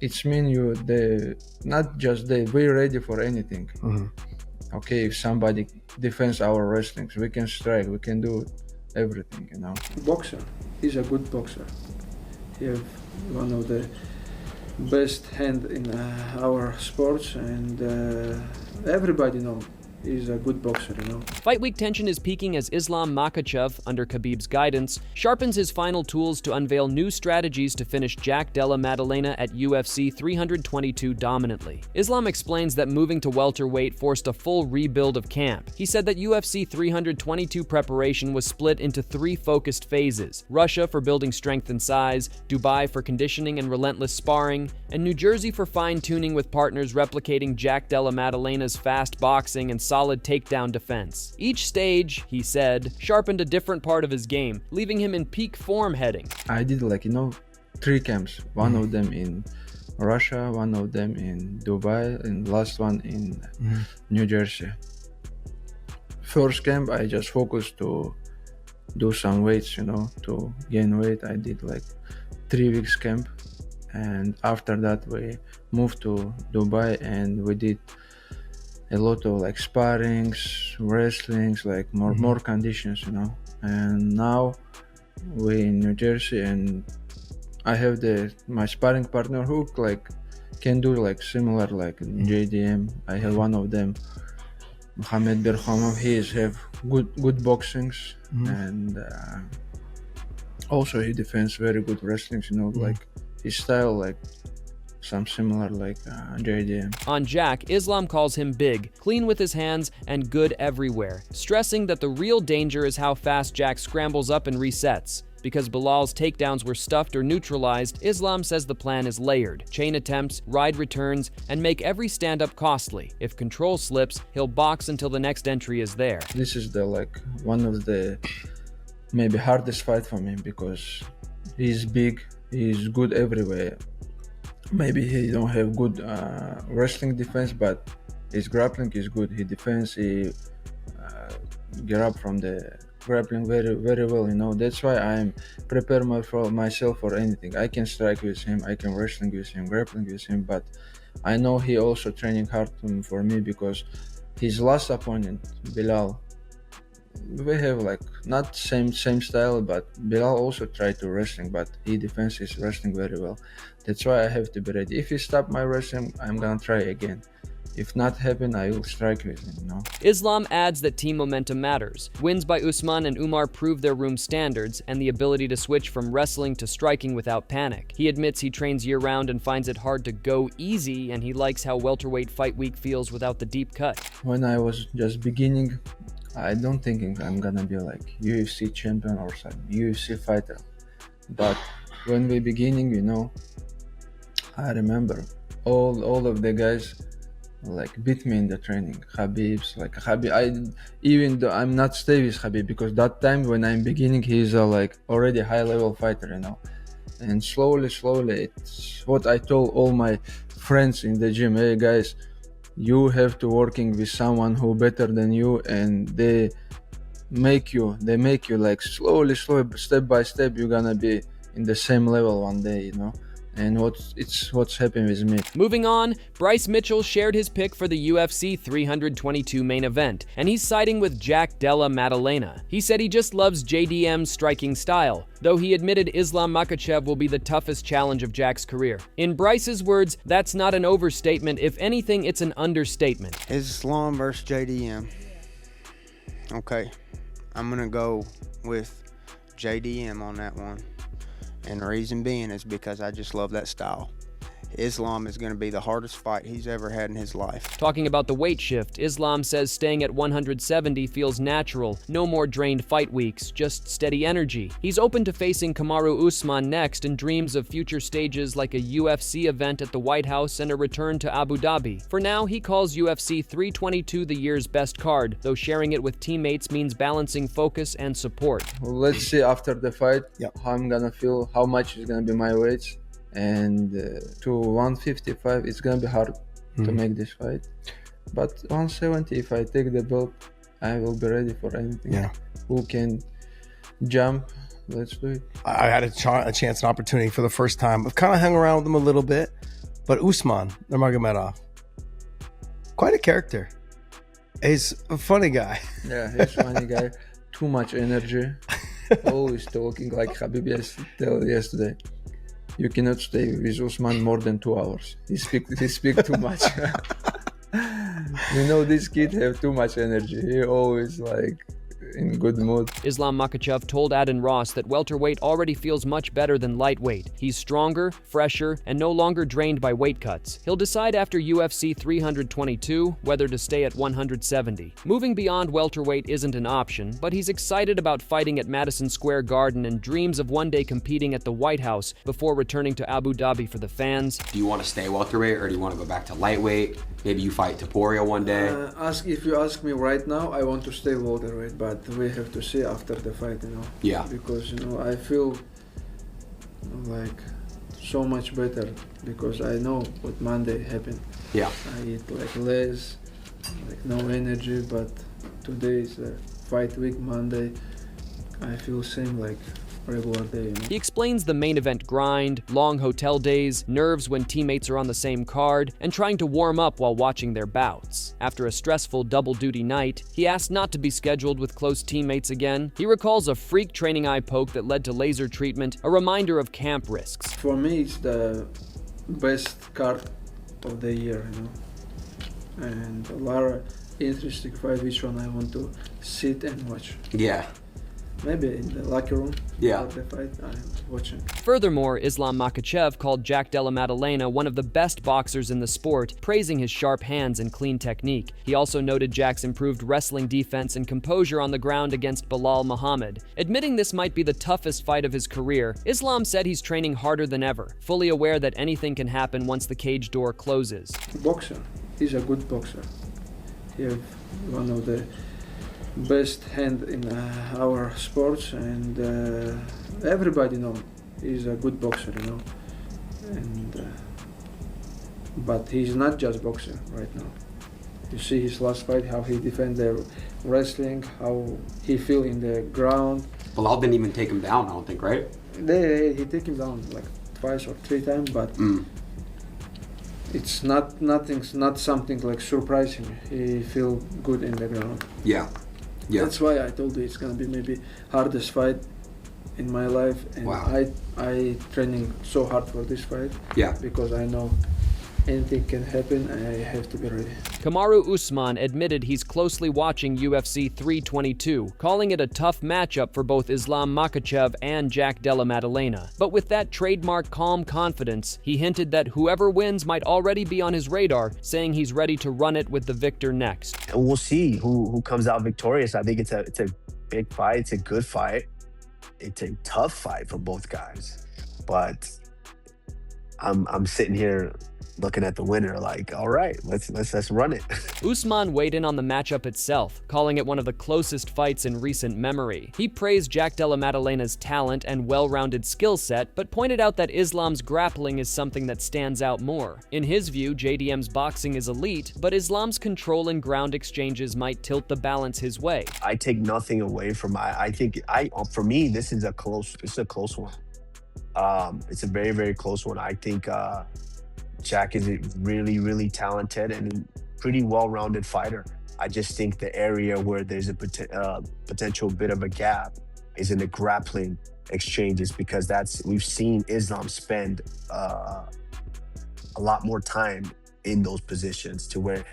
it's mean not just we're ready for anything. Okay, if somebody defends our wrestlings, we can strike, we can do everything, Boxer. He's a good boxer. He have one of the best hand in our sports, and everybody know he's a good boxer, Fight week tension is peaking as Islam Makhachev, under Khabib's guidance, sharpens his final tools to unveil new strategies to finish Jack Della Maddalena at UFC 322 dominantly. Islam explains that moving to welterweight forced a full rebuild of camp. He said that UFC 322 preparation was split into 3 focused phases: Russia for building strength and size, Dubai for conditioning and relentless sparring, and New Jersey for fine-tuning with partners replicating Jack Della Maddalena's fast boxing and solid takedown defense. Each stage, he said, sharpened a different part of his game, leaving him in peak form heading. I did 3 camps. One of them in Russia, one of them in Dubai, and last one in New Jersey. First camp, I just focused to do some weights, to gain weight. I did 3 weeks camp, and after that we moved to Dubai and we did a lot of sparrings, wrestlings, more conditions, and now we in New Jersey, and I have my sparring partner who can do similar JDM. I have one of them, Makhachev. He have good boxings, and also he defends very good wrestlings, his style some similar JDM. On Jack, Islam calls him big, clean with his hands, and good everywhere, stressing that the real danger is how fast Jack scrambles up and resets. Because Bilal's takedowns were stuffed or neutralized, Islam says the plan is layered: chain attempts, ride returns, and make every stand-up costly. If control slips, he'll box until the next entry is there. This is one of the maybe hardest fight for me, because he's big, he's good everywhere. Maybe he don't have good wrestling defense, but his grappling is good. He defends, he get up from the grappling very, very well. That's why I'm prepare myself for anything. I can strike with him, I can wrestling with him, grappling with him, but I know he also training hard for me, because his last opponent, Bilal, we have not same style, but Bilal also tried to wrestling, but he defends his wrestling very well. That's why I have to be ready. If he stop my wrestling, I'm gonna try again. If not happen, I will strike with him, Islam adds that team momentum matters. Wins by Usman and Umar prove their room standards and the ability to switch from wrestling to striking without panic. He admits he trains year-round and finds it hard to go easy, and he likes how welterweight fight week feels without the deep cut. When I was just beginning, I don't think I'm gonna be UFC champion or some UFC fighter. But when we beginning, I remember all of the guys beat me in the training. Khabib, even though I'm not stay with Khabib, because that time when I'm beginning, he's already high level fighter, And slowly, it's what I told all my friends in the gym. Hey guys, you have to working with someone who better than you, and they make you slowly, step by step, you're gonna be in the same level one day, And what's happening with me. Moving on, Bryce Mitchell shared his pick for the UFC 322 main event, and he's siding with Jack Della Maddalena. He said he just loves JDM's striking style, though he admitted Islam Makhachev will be the toughest challenge of Jack's career. In Bryce's words, that's not an overstatement. If anything, it's an understatement. Islam versus JDM. Okay, I'm gonna go with JDM on that one. And the reason being is because I just love that style. Islam is going to be the hardest fight he's ever had in his life. Talking about the weight shift, Islam says staying at 170 feels natural. No more drained fight weeks, just steady energy. He's open to facing Kamaru Usman next and dreams of future stages like a UFC event at the White House and a return to Abu Dhabi. For now, he calls UFC 322 the year's best card, though sharing it with teammates means balancing focus and support. Well, let's see after the fight how I'm gonna feel, how much is gonna be my weight. And to 155, it's gonna be hard to make this fight. But 170, if I take the belt, I will be ready for anything. Yeah. Who can jump? Let's do it. I had a chance and opportunity for the first time. I've kind of hung around with him a little bit, But Usman Nurmagomedov, quite a character. He's a funny guy. Yeah, he's funny guy. Too much energy. Always talking like Khabib yesterday. You cannot stay with Usman more than 2 hours. He speak too much. You know, this kid have too much energy. He always like in good mood. Islam Makhachev told Adin Ross that welterweight already feels much better than lightweight. He's stronger, fresher, and no longer drained by weight cuts. He'll decide after UFC 322 whether to stay at 170. Moving beyond welterweight isn't an option, but he's excited about fighting at Madison Square Garden and dreams of one day competing at the White House before returning to Abu Dhabi for the fans. Do you want to stay welterweight or do you want to go back to lightweight? Maybe you fight Topuria one day. If you ask me right now, I want to stay welterweight, but we have to see after the fight, you know. Yeah. Because, you know, I feel like so much better because I know what Monday happened. Yeah. I eat like less, like no energy, but today is the fight week, Monday. I feel same like regular day, you know? He explains the main event grind, long hotel days, nerves when teammates are on the same card, and trying to warm up while watching their bouts. After a stressful double-duty night, he asked not to be scheduled with close teammates again. He recalls a freak training eye poke that led to laser treatment, a reminder of camp risks. For me, it's the best card of the year, you know? And a lot of interesting fight, which one I want to sit and watch. Yeah. Maybe in the locker room. Yeah. After the fight, I'm watching. Furthermore, Islam Makhachev called Jack Della Maddalena one of the best boxers in the sport, praising his sharp hands and clean technique. He also noted Jack's improved wrestling defense and composure on the ground against Belal Muhammad. Admitting this might be the toughest fight of his career, Islam said he's training harder than ever, fully aware that anything can happen once the cage door closes. Boxer. He's a good boxer. He have one of the best hand in our sports, and everybody know he's a good boxer, you know. And but he's not just boxer right now. You see his last fight, how he defend the wrestling, how he feel in the ground. Belal didn't even take him down, I don't think, right? He take him down like twice or three times, but it's not something like surprising. He feel good in the ground. Yeah. Yeah. That's why I told you it's gonna be maybe hardest fight in my life, and wow. I training so hard for this fight. Yeah. Because I know anything can happen. I have to be ready. Kamaru Usman admitted he's closely watching UFC 322, calling it a tough matchup for both Islam Makhachev and Jack Della Maddalena. But with that trademark calm confidence, he hinted that whoever wins might already be on his radar, saying he's ready to run it with the victor next. And we'll see who comes out victorious. I think it's a big fight. It's a good fight. It's a tough fight for both guys. But I'm sitting here looking at the winner like, all right, let's run it. Usman weighed in on the matchup itself, calling it one of the closest fights in recent memory. He praised Jack Della Maddalena's talent and well-rounded skill set, but pointed out that Islam's grappling is something that stands out more. In his view, JDM's boxing is elite, but Islam's control and ground exchanges might tilt the balance his way. I take nothing away from for me, this is a close one. It's a very, very close one. I think Jack is a really, really talented and pretty well-rounded fighter. I just think the area where there's a potential bit of a gap is in the grappling exchanges, because we've seen Islam spend a lot more time in those positions, to where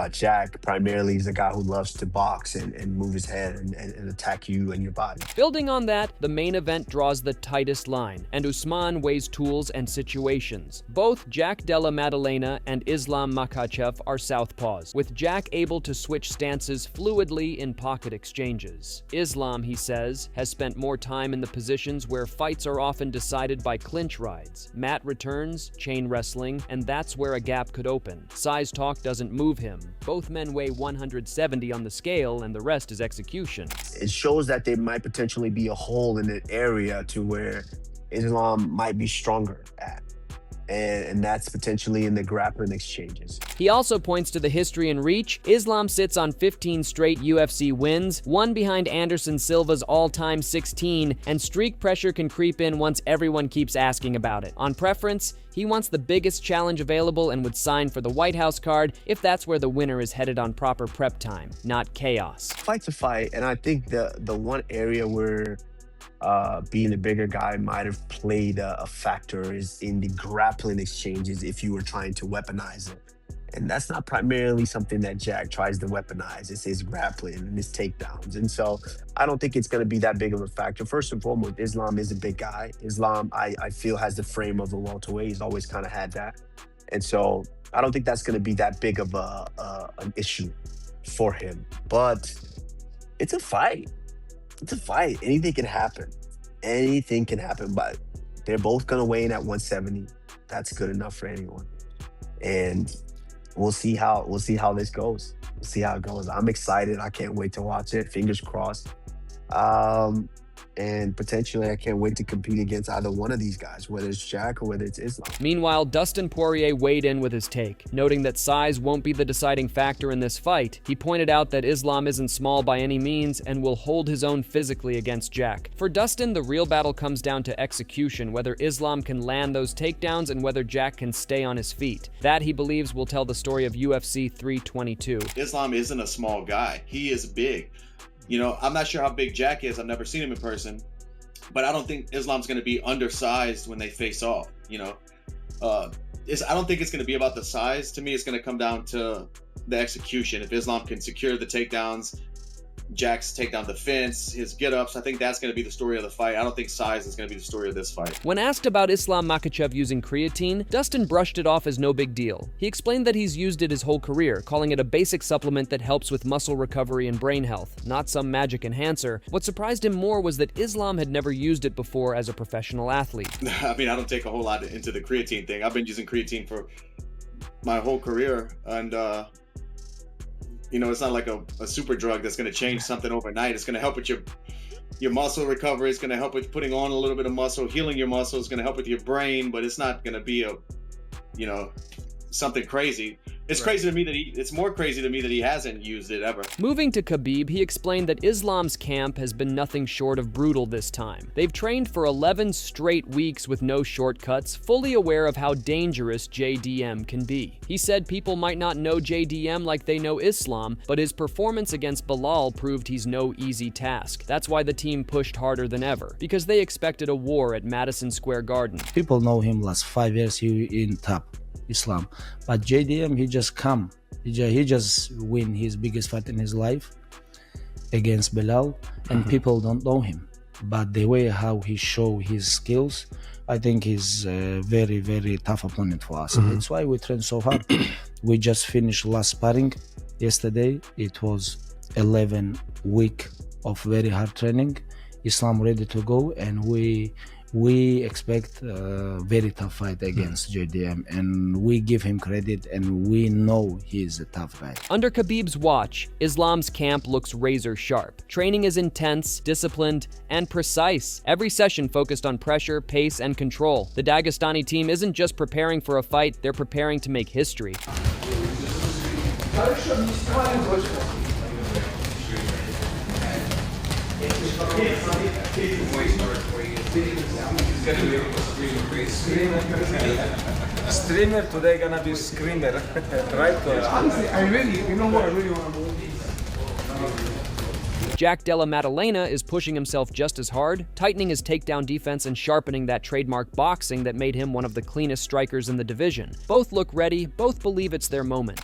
Jack primarily is a guy who loves to box and move his head and attack you and your body. Building on that, the main event draws the tightest line, and Usman weighs tools and situations. Both Jack Della Maddalena and Islam Makhachev are southpaws, with Jack able to switch stances fluidly in pocket exchanges. Islam, he says, has spent more time in the positions where fights are often decided by clinch rides, mat returns, chain wrestling, and that's where a gap could open. Size talk doesn't move him. Both men weigh 170 on the scale, and the rest is execution. It shows that there might potentially be a hole in an area to where Islam might be stronger at. and that's potentially in the grappling exchanges. He also points to the history and reach. Islam sits on 15 straight UFC wins, one behind Anderson Silva's all-time 16, and streak pressure can creep in once everyone keeps asking about it. On preference, he wants the biggest challenge available and would sign for the White House card if that's where the winner is headed on proper prep time, not chaos. Fight's a fight, and I think the one area where being a bigger guy might have played a factor is in the grappling exchanges if you were trying to weaponize it. And that's not primarily something that Jack tries to weaponize. It's his grappling and his takedowns. And so I don't think it's going to be that big of a factor. First and foremost, Islam is a big guy. Islam, I feel, has the frame of a welterweight. He's always kind of had that. And so I don't think that's going to be that big of an issue for him. But it's a fight. It's a fight. Anything can happen. Anything can happen. But they're both going to weigh in at 170. That's good enough for anyone. And we'll see how this goes. We'll see how it goes. I'm excited. I can't wait to watch it. Fingers crossed. And potentially, I can't wait to compete against either one of these guys, whether it's Jack or whether it's Islam. Meanwhile, Dustin Poirier weighed in with his take, noting that size won't be the deciding factor in this fight. He pointed out that Islam isn't small by any means and will hold his own physically against Jack. For Dustin, the real battle comes down to execution, whether Islam can land those takedowns and whether Jack can stay on his feet. That, he believes, will tell the story of UFC 322. Islam isn't a small guy. He is big. You know, I'm not sure how big Jack is. I've never seen him in person, but I don't think Islam's going to be undersized when they face off. You know, I don't think it's going to be about the size. To me, it's going to come down to the execution. If Islam can secure the takedowns, Jack's takedown defense, his get-ups, I think that's going to be the story of the fight. I don't think size is going to be the story of this fight. When asked about Islam Makhachev using creatine, Dustin brushed it off as no big deal. He explained that he's used it his whole career, calling it a basic supplement that helps with muscle recovery and brain health, not some magic enhancer. What surprised him more was that Islam had never used it before as a professional athlete. I mean, I don't take a whole lot into the creatine thing. I've been using creatine for my whole career, and you know, it's not like a super drug that's going to change something overnight. It's going to help with your muscle recovery. It's going to help with putting on a little bit of muscle, healing your muscle. It's going to help with your brain, but it's not going to be something crazy. It's crazy to me that it's more crazy to me that he hasn't used it ever. Moving to Khabib, he explained that Islam's camp has been nothing short of brutal this time. They've trained for 11 straight weeks with no shortcuts, fully aware of how dangerous JDM can be. He said people might not know JDM like they know Islam, but his performance against Bilal proved he's no easy task. That's why the team pushed harder than ever, because they expected a war at Madison Square Garden. People know him last 5 years, he in top Islam, but JDM, he just come, he just win his biggest fight in his life against Bilal, and people don't know him, but the way how he show his skills, I think he's a very, very tough opponent for us. That's why we train so hard. We just finished last sparring yesterday. It was 11 week of very hard training. Islam ready to go, and we expect a very tough fight against JDM, and we give him credit, and we know he's a tough guy. Under Khabib's watch, Islam's camp looks razor sharp. Training is intense, disciplined, and precise. Every session focused on pressure, pace, and control. The Dagestani team isn't just preparing for a fight, they're preparing to make history. Streamer today gonna be screamer, right? Honestly, I really want to. Jack Della Maddalena is pushing himself just as hard, tightening his takedown defense and sharpening that trademark boxing that made him one of the cleanest strikers in the division. Both look ready, both believe it's their moment.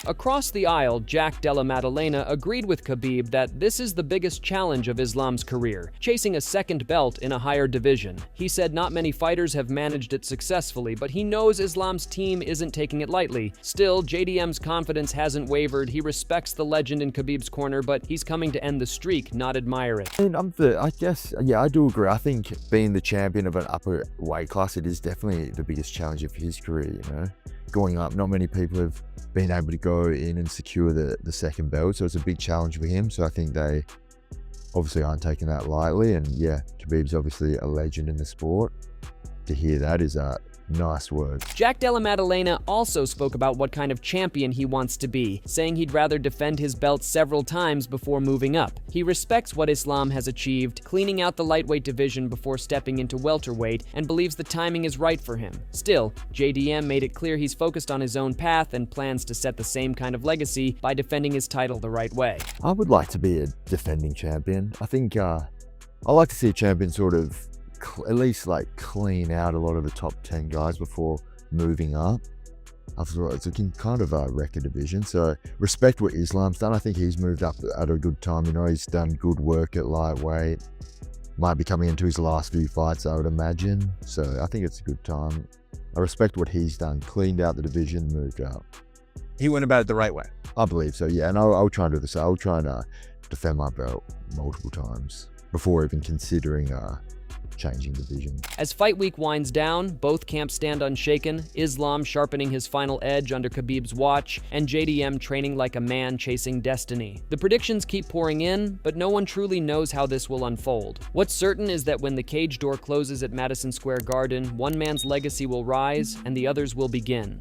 Across the aisle, Jack Della Maddalena agreed with Khabib that this is the biggest challenge of Islam's career, chasing a second belt in a higher division. He said not many fighters have managed it successfully, but he knows Islam's team isn't taking it lightly. Still, JDM's confidence hasn't wavered. He respects the legend in Khabib's corner, but he's coming to end the streak, not admire it. I guess, yeah, I do agree. I think being the champion of an upper weight class, it is definitely the biggest challenge of his career, you know. Going up, not many people have been able to go in and secure the second belt, so it's a big challenge for him. So I think they obviously aren't taking that lightly, and yeah, Khabib's obviously a legend in the sport. To hear that is nice words. Jack Della Maddalena also spoke about what kind of champion he wants to be, saying he'd rather defend his belt several times before moving up. He respects what Islam has achieved, cleaning out the lightweight division before stepping into welterweight, and believes the timing is right for him. Still, JDM made it clear he's focused on his own path and plans to set the same kind of legacy by defending his title the right way. I would like to be a defending champion. I think I like to see a champion sort of at least like clean out a lot of the top 10 guys before moving up. After all, it's a kind of a record division, so respect what Islam's done. I think he's moved up at a good time. You know, he's done good work at lightweight. Might be coming into his last few fights, I would imagine. So I think it's a good time. I respect what he's done. Cleaned out the division, moved up. He went about it the right way. I believe so, yeah. And I'll try and do this. I'll try and defend my belt multiple times before even considering changing division. As fight week winds down, both camps stand unshaken, Islam sharpening his final edge under Khabib's watch, and JDM training like a man chasing destiny. The predictions keep pouring in, but no one truly knows how this will unfold. What's certain is that when the cage door closes at Madison Square Garden, one man's legacy will rise and the other's will begin.